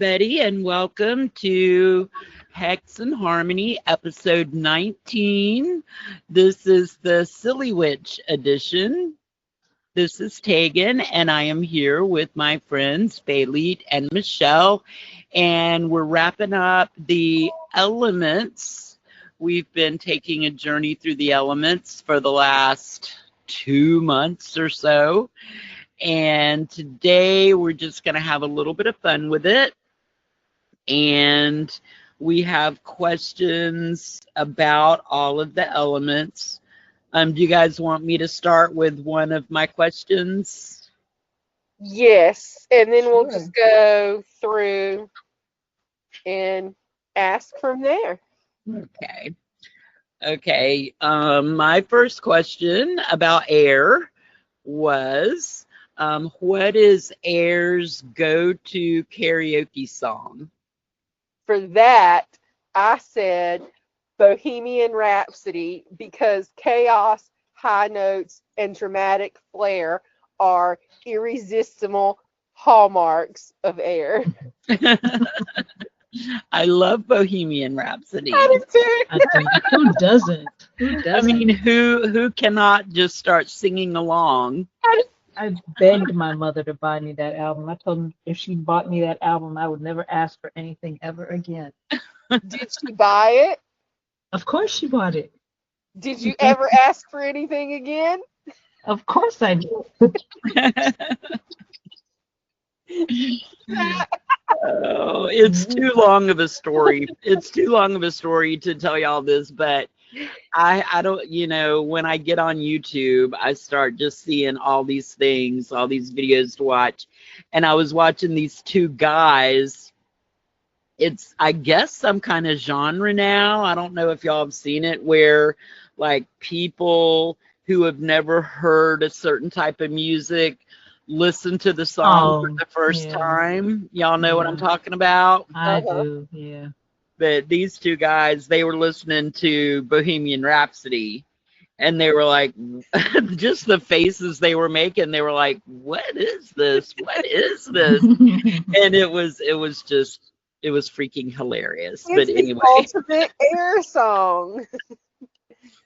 everybody, and welcome to Hex and Harmony, episode 19. This is the Silly Witch edition. This is Tegan, and I am here with my friends Bailey and Michelle, and we're wrapping up the elements. We've been taking a journey through the elements for the last 2 months or so. And today we're just going to have a little bit of fun with it. And we have questions about all of the elements. Do you guys want me to start with one of my questions? Yes, and then we'll Sure. just go through and ask from there. Okay. Okay. My first question about air was, what is Air's go-to karaoke song? For that, I said Bohemian Rhapsody because chaos, high notes, and dramatic flair are irresistible hallmarks of Air. I love Bohemian Rhapsody. I do too. I think who doesn't? Who I doesn't? mean, who cannot just start singing along? I begged my mother to buy me that album. I told her if she bought me that album, I would never ask for anything ever again. Did she buy it? Of course she bought it. Did you ever ask for anything again? Of course I did. Oh, it's too long of a story. It's too long of a story to tell y'all this, but I don't, when I get on YouTube, I start just seeing all these things, all these videos to watch. And I was watching these two guys. It's, I guess, some kind of genre now. I don't know if y'all have seen it, where like people who have never heard a certain type of music listen to the song for the first yeah. time. Y'all know what I'm Yeah. talking about? I Uh-huh. do, yeah. But these two guys, they were listening to Bohemian Rhapsody, and they were like, just the faces they were making, they were like, what is this? What is this? And it was freaking hilarious. It's But the anyway, ultimate Air song.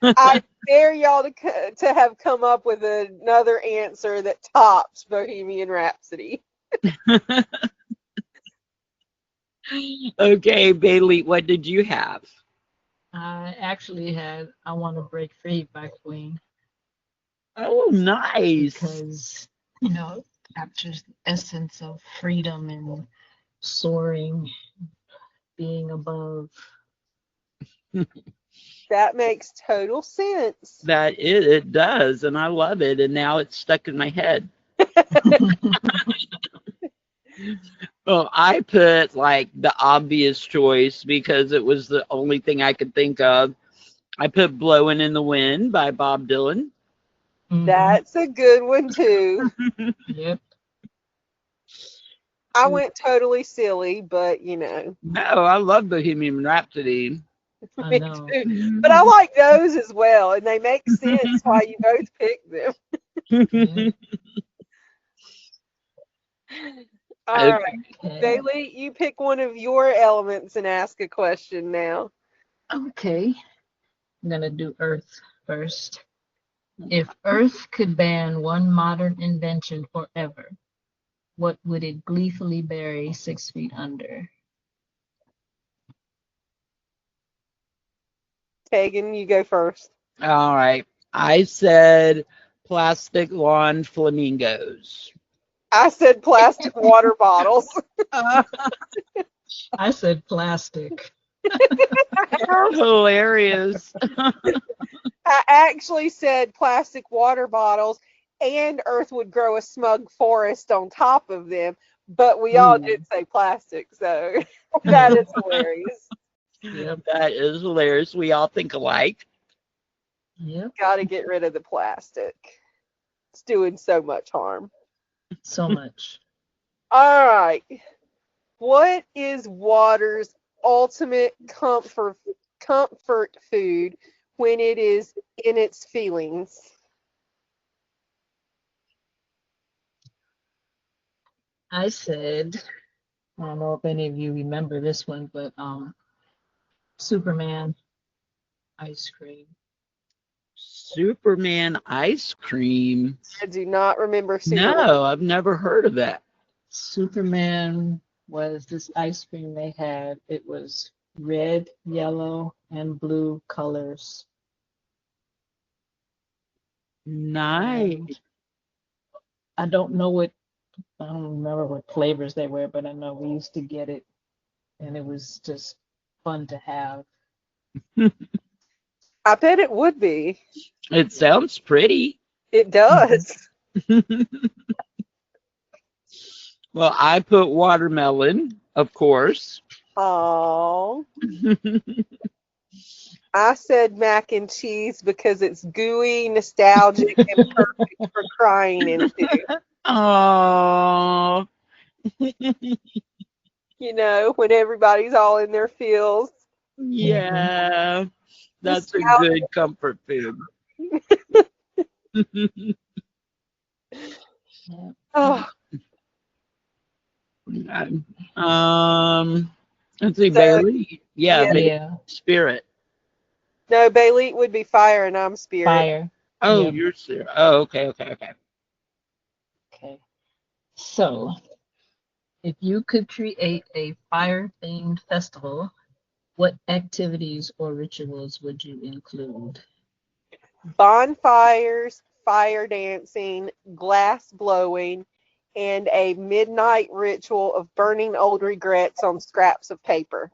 I dare y'all to have come up with another answer that tops Bohemian Rhapsody. okay, Bailey, what did you have? I actually had I Want to Break Free by Queen Oh, nice. because, it captures the essence of freedom and soaring, being above. That makes total sense. That it does, and I love it, and now it's stuck in my head. Well, I put like the obvious choice because it was the only thing I could think of. I put Blowing in the Wind by Bob Dylan. That's a good one too. Yep. I went totally silly, but No, I love Bohemian Rhapsody. I me know. too. But I like those as well, and they make sense why you both picked them. Yeah. All right, Okay. Bailey, you pick one of your elements and ask a question now. Okay. I'm gonna do Earth first. If Earth could ban one modern invention forever, what would it gleefully bury 6 feet under? Tegan, you go first. All right. I said plastic lawn flamingos. I said plastic water bottles. I said plastic. Hilarious. I actually said plastic water bottles, and Earth would grow a smug forest on top of them, but we all did say plastic, so that is hilarious. Yep. That is hilarious. We all think alike. Yep. Got to get rid of the plastic. It's doing so much harm. So much. All right. What is water's ultimate comfort food when it is in its feelings? I said I don't know if any of you remember this one, but Superman ice cream. Superman ice cream. I do not remember seeing it. No, I've never heard of that. Superman was this ice cream they had. It was red, yellow, and blue colors. Nice. And I don't know what, I don't remember what flavors they were, but I know we used to get it, and it was just fun to have. I bet it would be. It sounds pretty. It does. Well, I put watermelon, of course. Oh, I said mac and cheese because it's gooey, nostalgic, and perfect for crying into. Oh, You know, when everybody's all in their feels. yeah. That's a Nostalgia. good comfort food. Oh, Let's see, so Bailey. Yeah, yeah, Bailey Yeah, Spirit. no, Bailey would be fire, and I'm spirit. fire. Oh, Yep. you're Spirit. Oh, okay, okay, okay. Okay. So, if you could create a fire-themed festival, what activities or rituals would you include? Bonfires, fire dancing, glass blowing, and a midnight ritual of burning old regrets on scraps of paper.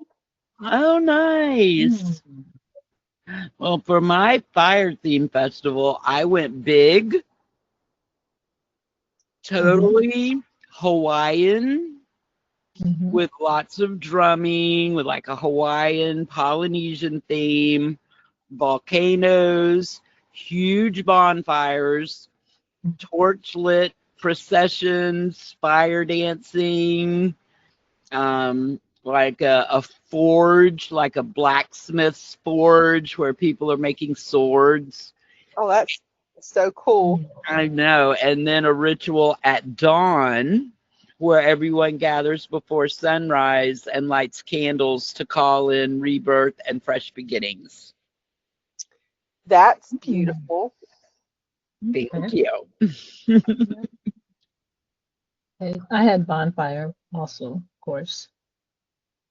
Oh, nice. Hmm. Well, for my fire theme festival, I went big, Mm-hmm. totally Hawaiian, Mm-hmm. with lots of drumming, with like a Hawaiian Polynesian theme, volcanoes, huge bonfires, torch lit processions, fire dancing, like a forge, like a blacksmith's forge where people are making swords. Oh, that's so cool. I know. And then a ritual at dawn where everyone gathers before sunrise and lights candles to call in rebirth and fresh beginnings. That's Mm. beautiful. Thank Okay. you. Okay. I had bonfire also, of course,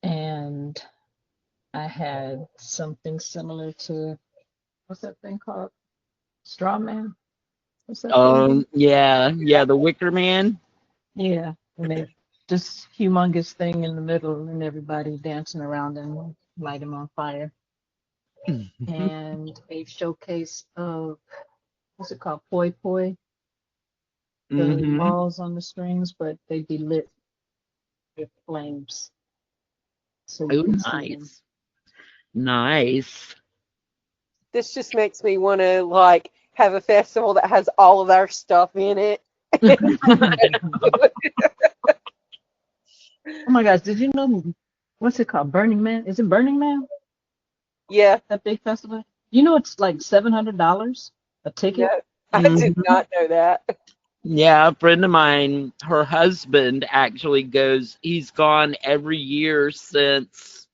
and I had something similar to what's that thing called? Straw man? What's that thing? Yeah, the Wicker Man. Yeah, and they this humongous thing in the middle, and everybody dancing around and light them on fire, and a showcase of what's it called? Poi poi, the Mm-hmm. balls on the strings, but they'd be lit with flames, so you Oh, could see them. nice. Nice. This just makes me want to like have a festival that has all of our stuff in it. Oh my gosh, did you know what's it called? Burning Man? Is it Burning Man? Yeah, That big festival? You know it's like $700 a no, ticket. I did Mhm. not know that. Yeah, a friend of mine, her husband actually goes, he's gone every year since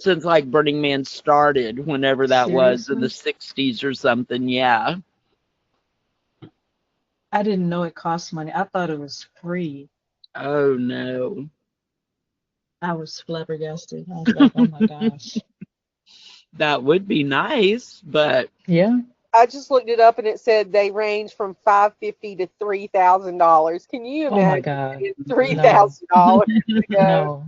like Burning Man started, whenever that was in the Seriously? 60s or something. Yeah. I didn't know it cost money. I thought it was free. Oh no. I was flabbergasted. I was like, oh my gosh. That would be nice, but Yeah. I just looked it up and it said they range from $550 to $3,000. Can you Oh my imagine God. paying three No, thousand dollars to go? no,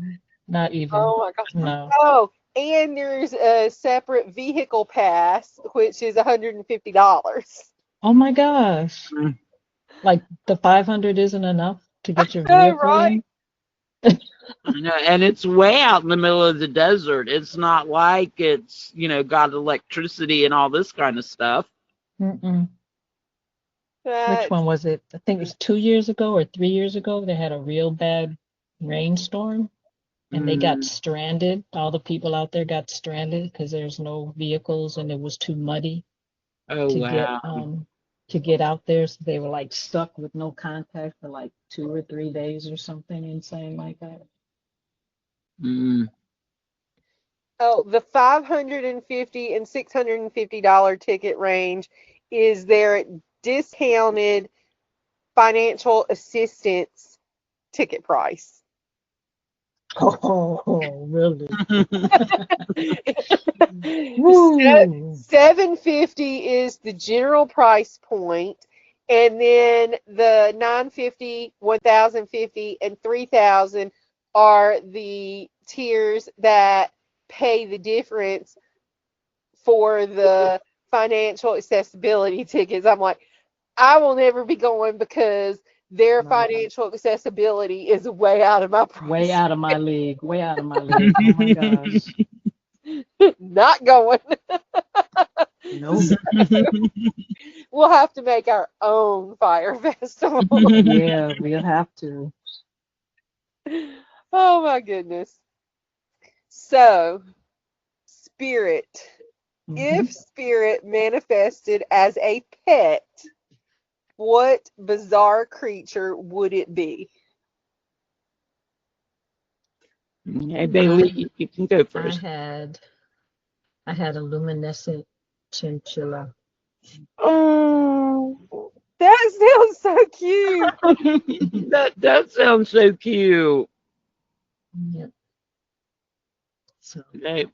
not even. Oh my gosh. No. Oh, and there's a separate vehicle pass, which is $150. Oh my gosh. mm, Like the 500 isn't enough to get your Oh, vehicle right? in? I know, and it's way out in the middle of the desert. It's not like it's, got electricity and all this kind of stuff. Mm-mm. Which That's one was it? I think it was 2 years ago or 3 years ago. They had a real bad rainstorm and they got Mm. stranded. All the people out there got stranded because there's no vehicles and it was too muddy Oh to get wow. out there. So they were like stuck with no contact for like 2 or 3 days or something insane like that. Mm. Oh, the $550 and $650 ticket range is their discounted financial assistance ticket price. Oh, really? Woo. $750 is the general price point, and then the $950, $1,050, and $3,000 are the tiers that pay the difference for the financial accessibility tickets. I'm like, I will never be going because their Right. financial accessibility is way out of my price. Way out of my league. Way out of my league. Oh my gosh. Not going. Nope. We'll have to make our own fire festival. Yeah, we'll have to. Oh my goodness. So, spirit. If spirit manifested as a pet, what bizarre creature would it be? Hey, Bailey, you can go I first. had a luminescent chinchilla. Oh, that sounds so cute. That sounds so cute. Yep. So Okay.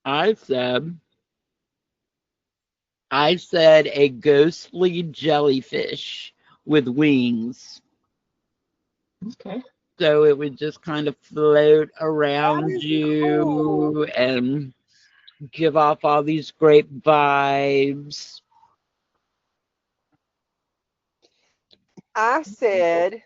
I said a ghostly jellyfish with wings. okay. So it would just kind of float That around is you cool. and give off all these great vibes. I said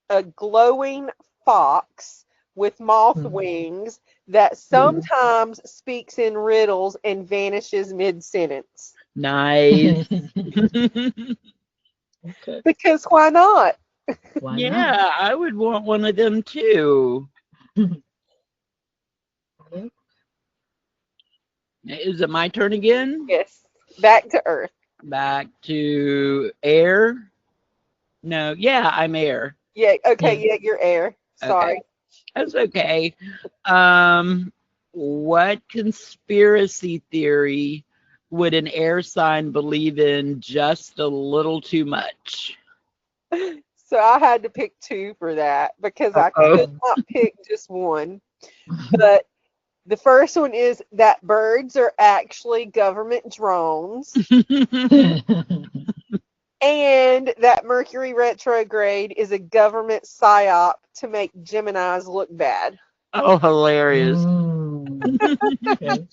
a glowing fox with moth Mm. wings that sometimes speaks in riddles and vanishes mid-sentence. Nice. Okay. Because why not? Why not? Yeah, I would want one of them too. Yep. Is it my turn again? Yes. Back to Earth. Back to air? No, yeah, I'm air. Yeah, okay, Yeah. yeah, you're air. Okay, Sorry. that's okay. Um, what conspiracy theory would an air sign believe in just a little too much? So I had to pick two for that because I Uh-oh. could not pick just one. But the first one is that birds are actually government drones, and that Mercury retrograde is a government psyop to make Geminis look bad. Oh, hilarious. Okay.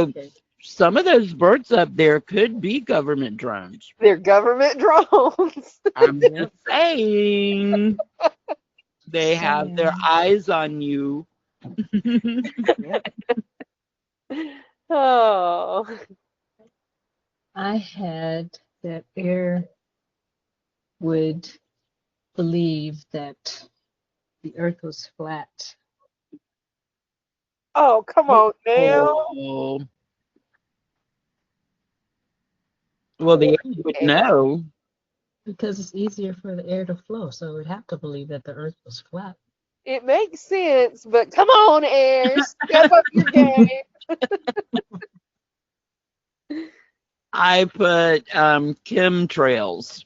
Okay. Some of those birds up there could be government drones. They're government drones. I'm just saying they have their Saying. eyes on you. Yep. Oh, I had that air would believe that the earth was flat. oh, come on now. Oh. Well, the air would know. Because it's easier for the air to flow, so it would have to believe that the earth was flat. It makes sense, but come on, Air, step up your game. I put chemtrails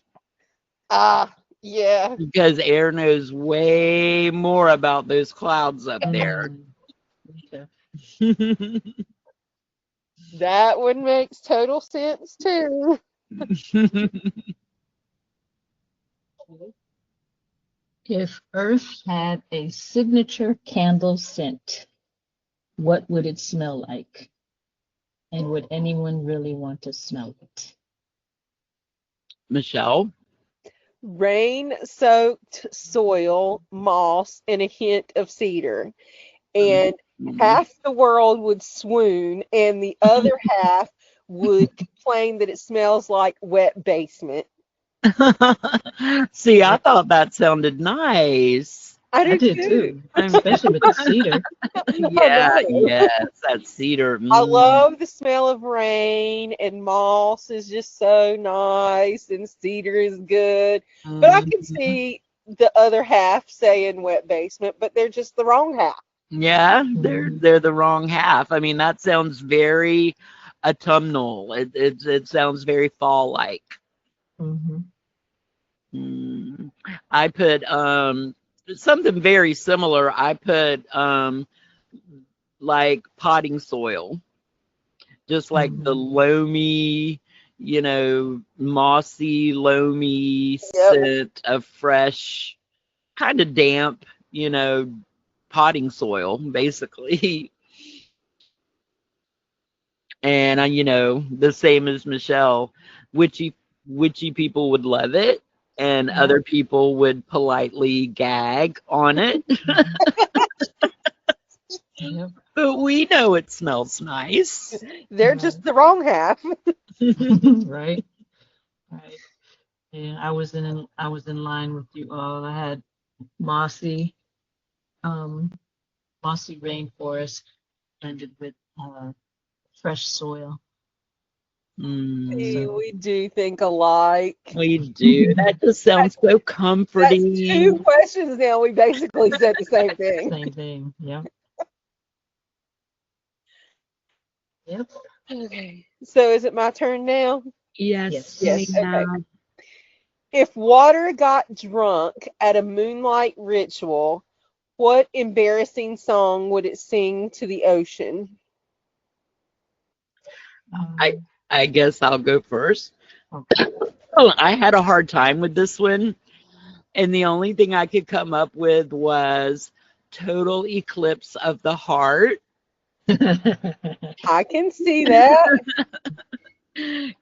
Ah, yeah, because air knows way more about those clouds up there. Okay. that one makes total sense too. If Earth had a signature candle scent, what would it smell like? And would anyone really want to smell it? Michelle? Rain-soaked soil, moss, and a hint of cedar. And half the world would swoon, and the other half would complain that it smells like wet basement. See, I thought that sounded nice. I I do did too. too, especially with the cedar. Yeah, I know. yes, that cedar. I love the smell of rain, and moss is just so nice, and cedar is good. But I can see the other half saying wet basement, but they're just the wrong half. Yeah, they're the wrong half. I mean, that sounds very autumnal. It sounds very fall-like. Mm-hmm. I put something very similar. I put like potting soil, just like the loamy, mossy, loamy Yep. scent of fresh, kind of damp, potting soil, basically. And the same as Michelle, witchy people would love it, and other people would politely gag on it. Yep. But we know it smells nice. They're just the wrong half. Right. Right. Yeah, I was in line with you all. I had mossy, mossy rainforest blended with fresh soil. See, So we do think alike. We do. That just sounds so That's comforting. 2 questions now. We basically said the same thing. same thing. Yep. Yep. Okay. So is it my turn now? Yes, Yes. Okay. If water got drunk at a moonlight ritual, what embarrassing song would it sing to the ocean? I guess I'll go first. Okay. Oh, I had a hard time with this one, and the only thing I could come up with was Total Eclipse of the Heart, I can see that.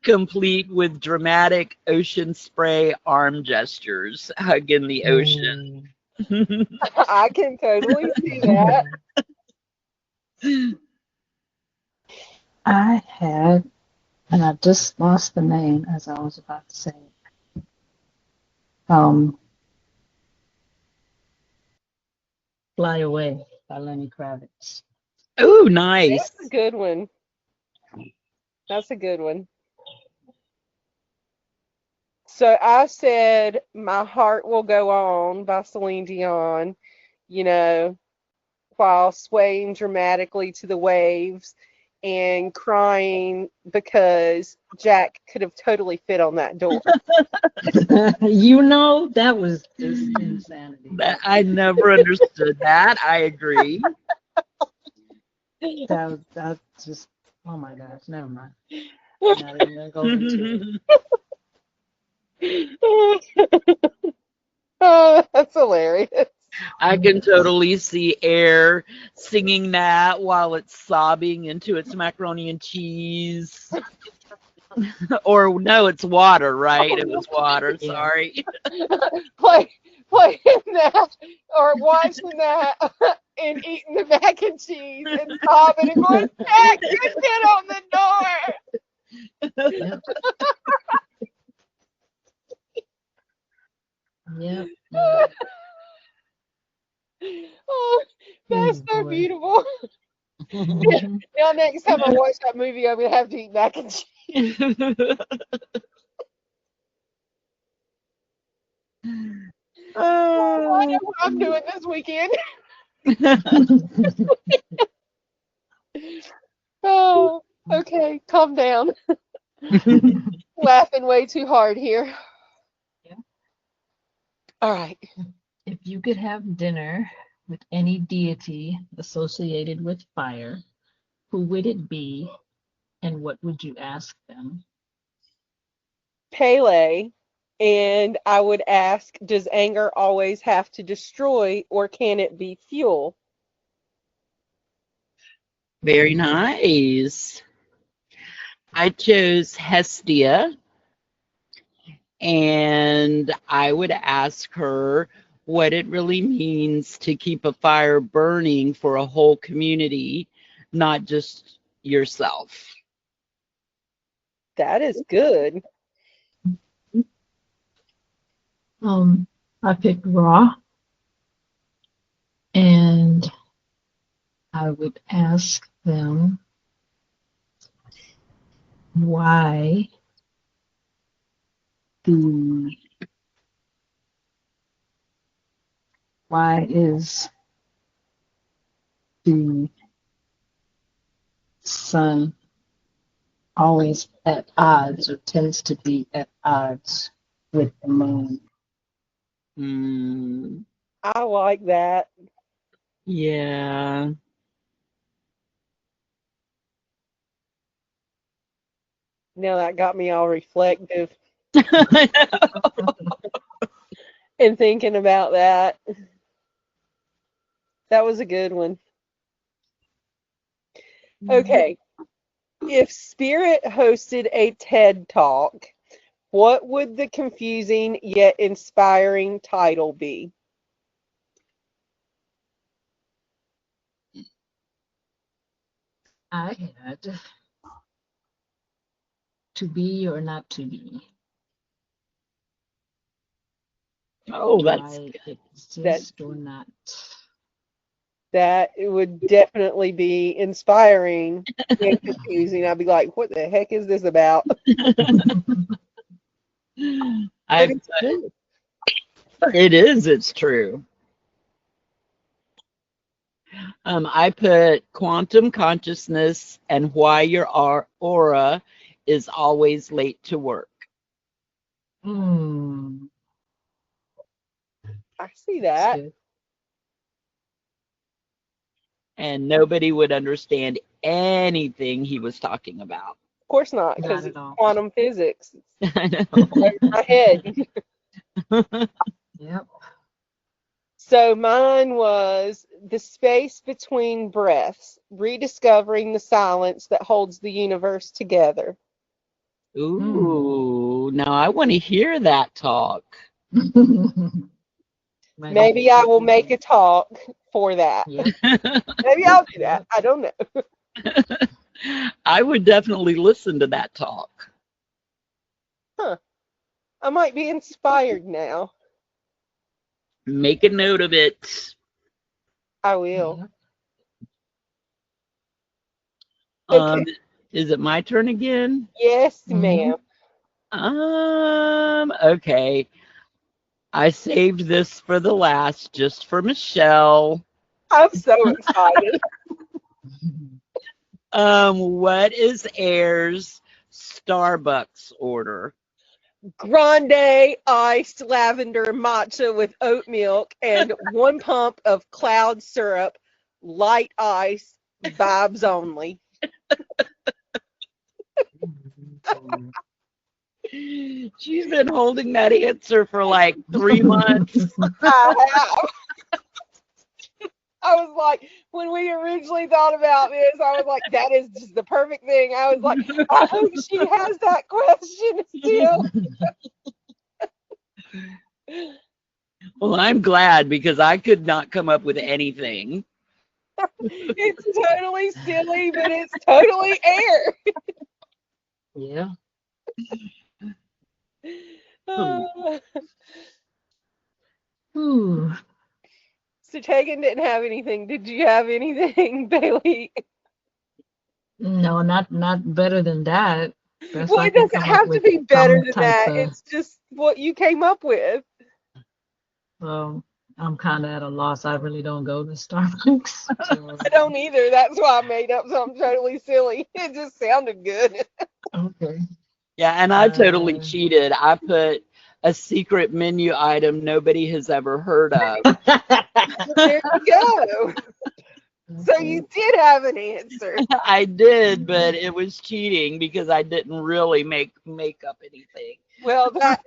complete with dramatic ocean spray arm gestures, hugging the ocean. I can totally see that. I had, and I just lost the name as I was about to say it. Fly Away by Lenny Kravitz. Oh, nice. That's a good one. That's a good one. So I said My Heart Will Go On by Celine Dion, you know, while swaying dramatically to the waves and crying because Jack could have totally fit on that door. That was just insanity. I never understood that. I agree. That just, oh my gosh, never mind. I'm not even gonna go into it. Oh, that's hilarious. I can totally see Air singing that while it's sobbing into its macaroni and cheese. Or no, it's water, right? It was water. Yeah. Sorry. Playing that or watching that and eating the mac and cheese and sobbing and going, Jack, you get on the door. Yep. Yep. Oh, that's so boy. beautiful. Now next time I watch that movie, I'm gonna have to eat mac and cheese. I know what I'm doing this weekend. Oh, okay, calm down. Laughing way too hard here. Yeah. All right. If you could have dinner with any deity associated with fire, who would it be and what would you ask them? Pele, and I would ask, does anger always have to destroy or can it be fuel? Very nice. I chose Hestia, and I would ask her what it really means to keep a fire burning for a whole community, not just yourself. That is good. I picked Raw, and I would ask them why the Why is the sun always at odds or tends to be at odds with the moon? Hmm. I like that. Yeah. Now that got me all reflective and thinking about that. That was a good one. Okay. If Spirit hosted a TED Talk, what would the confusing yet inspiring title be? I had to be or not to be. Oh, Do that's I good. exist or not? That it would definitely be inspiring and confusing. I'd be like, what the heck is this about? I But it's true. it is, it's true. I put quantum consciousness and why your aura is always late to work. Hmm. I see That's that. good. And nobody would understand anything he was talking about. Of course not, Not because at it's all. quantum physics. I know. Over my head. Yep. So mine was the space between breaths, rediscovering the silence that holds the universe together. Hmm. Ooh, now I want to hear that talk. Might have to Maybe I put will that make in. a talk for that. Yep. Maybe I'll do that. Yep. I don't know. I would definitely listen to that talk. Huh. I might be inspired now. Make a note of it. I will. Yep. Okay. Um, is it my turn again? Yes, Mm-hmm. ma'am. Okay. I saved this for the last, just for Michelle. I'm so excited. What is Air's Starbucks order? Grande iced lavender matcha with oat milk and 1 pump of cloud syrup, light ice, vibes only. She's been holding that answer for like 3 months. I have. I was like, when we originally thought about this, I was like, that is just the perfect thing. I was like, I hope she has that question still. Well, I'm glad because I could not come up with anything. It's totally silly, but it's totally air. Yeah. Ooh. So Tegan didn't have anything. Did you have anything, Bailey? No, not better than that. Best Well, I it can doesn't come up have to with be better some than type that. of. It's just what you came up with. I'm kind of at a loss. I really don't go to Starbucks. So, I don't either. That's why I made up something totally silly. It just sounded good. okay. Yeah, and I totally Uh, cheated. I put a secret menu item nobody has ever heard of. There you go. So okay. you did have an answer. I did, but it was cheating because I didn't really make up anything. Well, that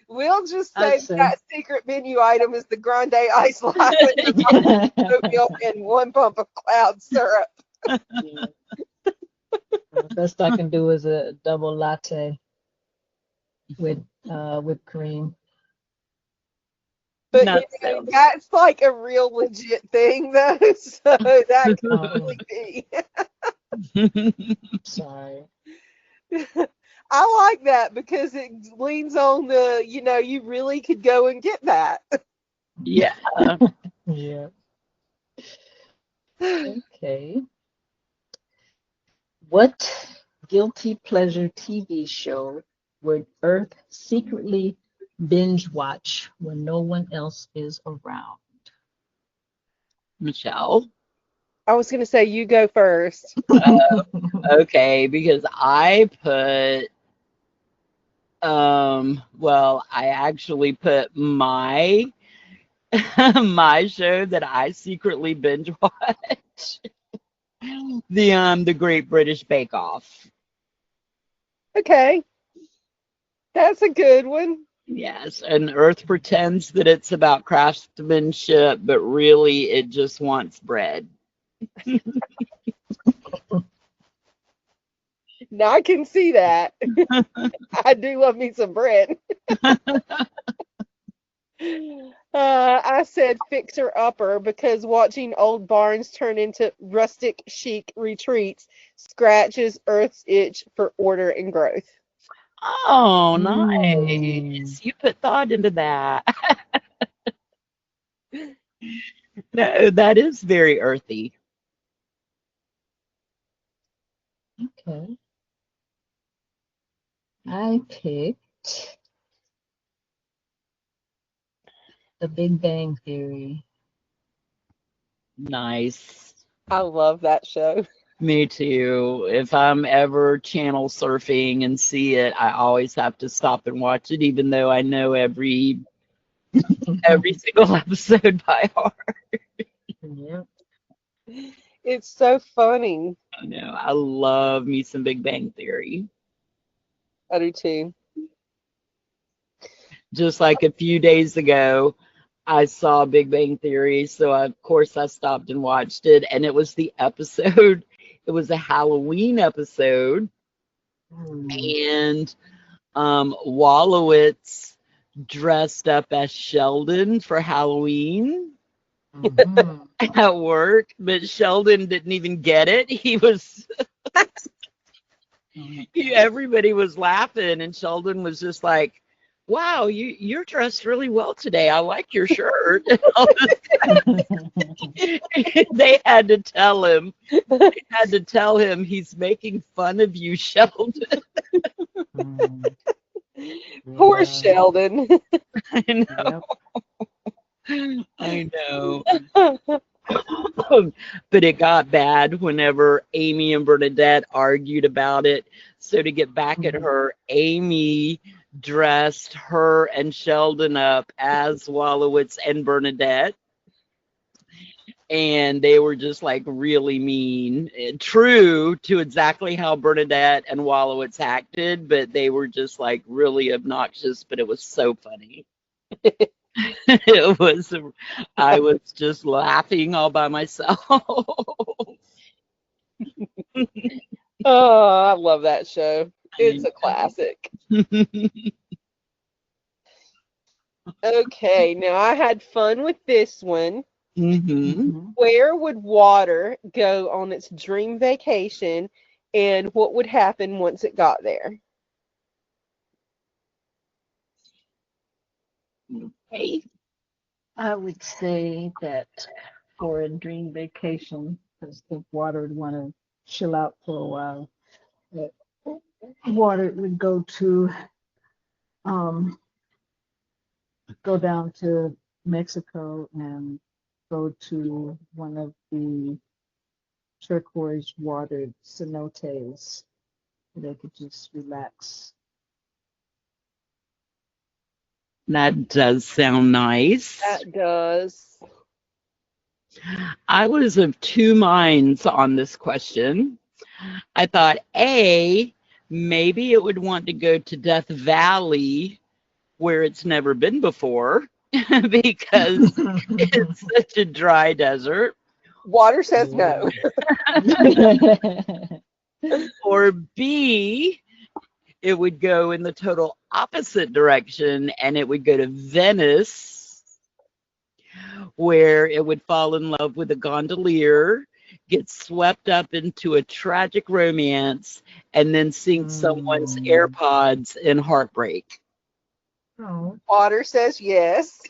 we'll just I'd say say. that secret menu item is the Grande Ice Lavender oat milk and 1 pump of cloud syrup. Yeah. Best I can do is a double latte with whipped cream. But That sounds that's like a real legit thing, though. So that could Oh, really be. sorry. I like that because it leans on the, you really could go and get that. yeah. Yeah. Okay. What guilty pleasure TV show would Earth secretly binge watch when no one else is around? Michelle. I was going to say you go first. Okay, because I put well, I actually put my my show that I secretly binge watch, the Great British Bake Off. Okay. That's a good one. Yes, and Earth pretends that it's about craftsmanship, but really it just wants bread. Now I can see that. I do love me some bread. I said fixer upper because watching old barns turn into rustic chic retreats scratches Earth's itch for order and growth. Oh, Mm, nice. You put thought into that. No, that is very earthy. okay. I picked The Big Bang Theory. Nice. I love that show. Me too. If I'm ever channel surfing and see it, I always have to stop and watch it, even though I know every single episode by heart. Yep. It's so funny. I know. I love me some Big Bang Theory. I do too. Just like a few days ago, I saw Big Bang Theory, so of course I stopped and watched it, and it was the episode. It was a Halloween episode, Mm, and Wallowitz dressed up as Sheldon for Halloween mhm. at work, but Sheldon didn't even get it. Everybody was laughing, and Sheldon was just like, "Wow, you're dressed really well today. I like your shirt." They had to tell him. They had to tell him he's making fun of you, Sheldon. Mm, Poor yeah. Sheldon. I know. Yep. I know. But it got bad whenever Amy and Bernadette argued about it. So to get back at Mhm. her, Amy dressed her and Sheldon up as Wallowitz and Bernadette. And they were just like really mean. True to exactly how Bernadette and Wallowitz acted, but they were just like really obnoxious, but it was so funny. It was, I was just laughing all by myself. Oh, I love that show. I It's a classic. know. Okay, now I had fun with this one. Hmm. Mhm. Where would water go on its dream vacation, and what would happen once it got there? Hey. I would say that for a dream vacation, because the water would want to chill out for a while, that water would um, go down to Mexico and go to one of the turquoise watered cenotes. They could just relax. That does sound nice. That does. I was of two minds on this question. I thought, A, maybe it would want to go to Death Valley where it's never been before because it's such a dry desert. Water says Yeah. no. Or B, it would go in the total opposite direction and it would go to Venice, where it would fall in love with a gondolier, get swept up into a tragic romance, and then sink someone's Mm. AirPods in heartbreak. Oh. Water says yes.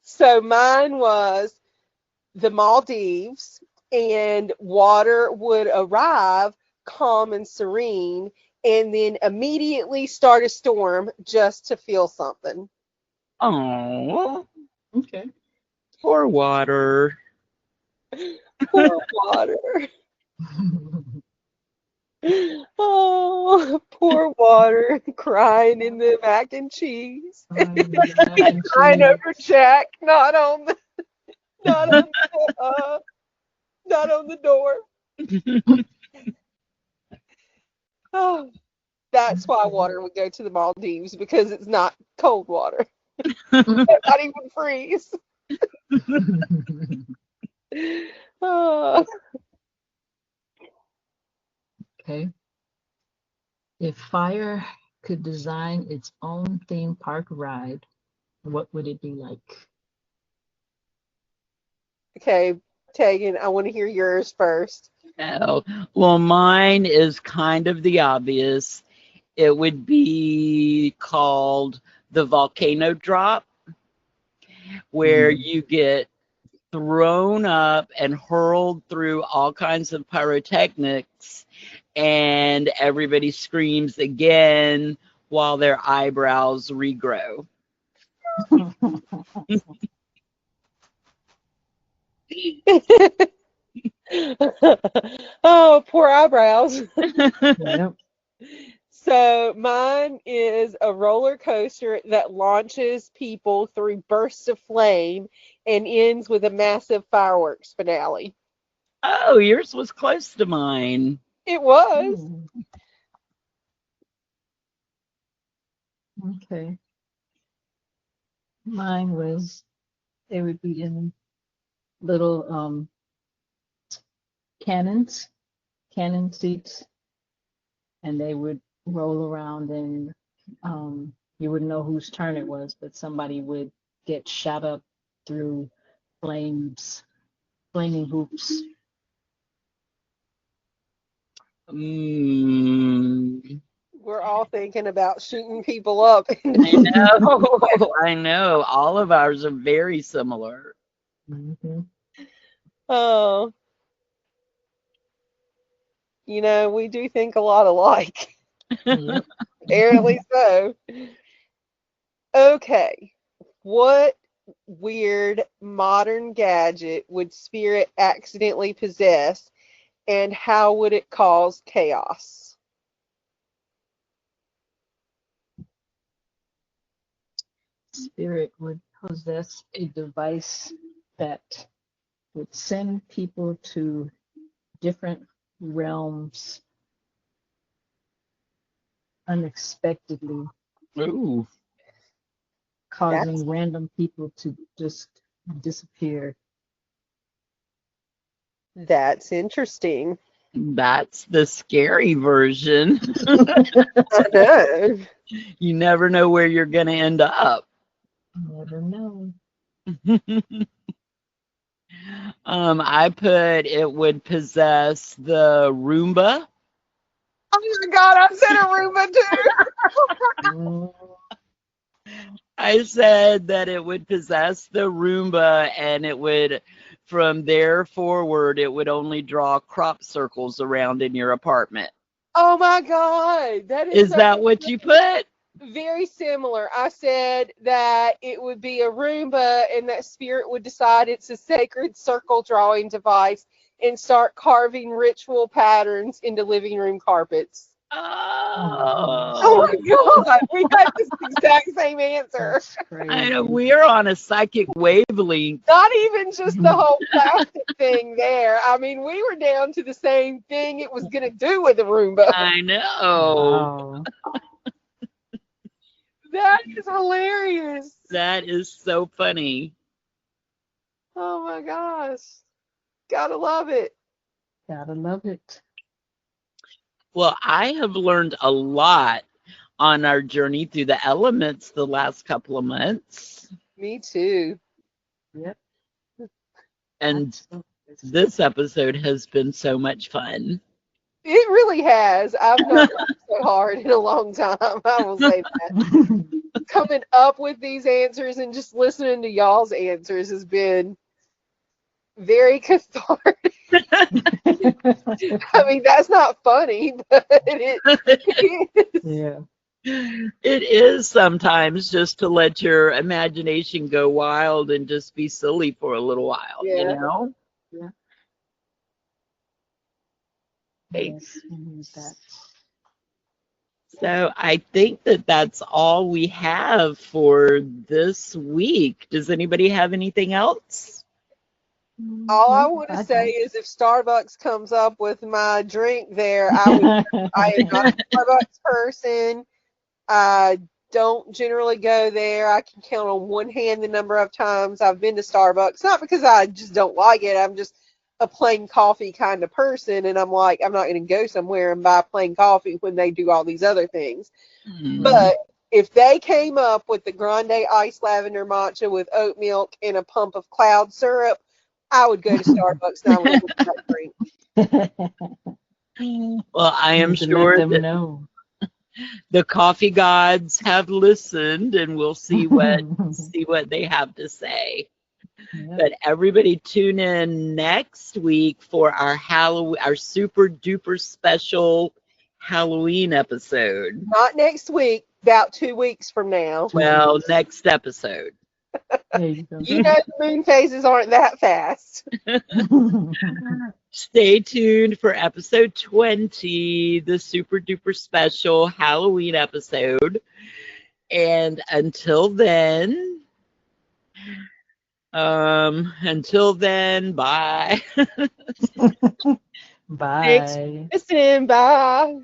So mine was the Maldives, and water would arrive calm and serene, and then immediately start a storm just to feel something. Oh, Okay. poor water. Poor water. Oh, poor water crying in the mac and cheese. Mac and Crying cheese. over Jack, not on not on the door. Oh, that's why water would go to the Maldives, because it's not cold water. Not even freeze. Oh. Okay. If fire could design its own theme park ride, what would it be like? Okay, Tegan, I want to hear yours first. Oh, well, mine is kind of the obvious. It would be called the volcano drop, where you get thrown up and hurled through all kinds of pyrotechnics, and everybody screams again while their eyebrows regrow. Oh, poor eyebrows. Yep. So mine is a roller coaster that launches people through bursts of flame and ends with a massive fireworks finale. Oh, yours was close to mine. It was. Okay. Mine was they would be in little cannons, cannon seats, and they would roll around and you wouldn't know whose turn it was, but somebody would get shot up through flames, flaming hoops. Mm, We're all thinking about shooting people up. I know. I know. All of ours are very similar. Mm-hmm. Oh, we do think a lot alike. Yep. Apparently so. Okay. What weird modern gadget would Spirit accidentally possess, and how would it cause chaos? Spirit would possess a device that would send people to different realms unexpectedly, Ooh, That's causing random people to just disappear. that's interesting. that's the scary version. I know. You never know where you're going to end up. Never know. I put it would possess the Roomba. Oh my God, I said Aruba too. Mm, I said that it would possess the Roomba, and it would, from there forward, it would only draw crop circles around in your apartment. Oh my God, that is Is so that what you put? very similar. I said that it would be a Roomba and that Spirit would decide it's a sacred circle drawing device and start carving ritual patterns into living room carpets. Oh Oh, my God, we got this exact same answer. that's I know crazy. we're on a psychic wavelength. Not even just the whole plastic thing there. I mean, we were down to the same thing it was going to do with the Roomba. I know. Wow. That is hilarious. That is so funny. Oh my gosh. Gotta love it. Gotta love it. Well, I have learned a lot on our journey through the elements the last couple of months. Me too. Yep. And this episode has been so much fun. It really has. I've not worked so hard in a long time. I will say that. Coming up with these answers and just listening to y'all's answers has been very cathartic. I mean, that's not funny, but it is. Yeah. It is sometimes just to let your imagination go wild and just be silly for a little while, you Yeah. know? Yeah. Okay. Yes, we need that. So I think that that's all we have for this week. Does anybody have anything else? All I Nope, want to I say don't. is if Starbucks comes up with my drink there, I am not a Starbucks person. I don't generally go there. I can count on one hand the number of times I've been to Starbucks. Not because I just don't like it. I'm just a plain coffee kind of person. And I'm like, I'm not going to go somewhere and buy plain coffee when they do all these other things. Hmm. But if they came up with the Grande iced lavender matcha with oat milk and a pump of cloud syrup, I would go to Starbucks and I would order that drink. Well, I am Need to let sure them that know. the coffee gods have listened and we'll see what they have to say. Yep. But everybody tune in next week for our Halloween, our super duper special Halloween episode. Not next week, about 2 weeks from now. 2 weeks. Next episode. There you go. You know the moon phases aren't that fast. Stay tuned for episode 20, the super duper special Halloween episode. And until then, bye. Thanks Bye. for listening. Bye.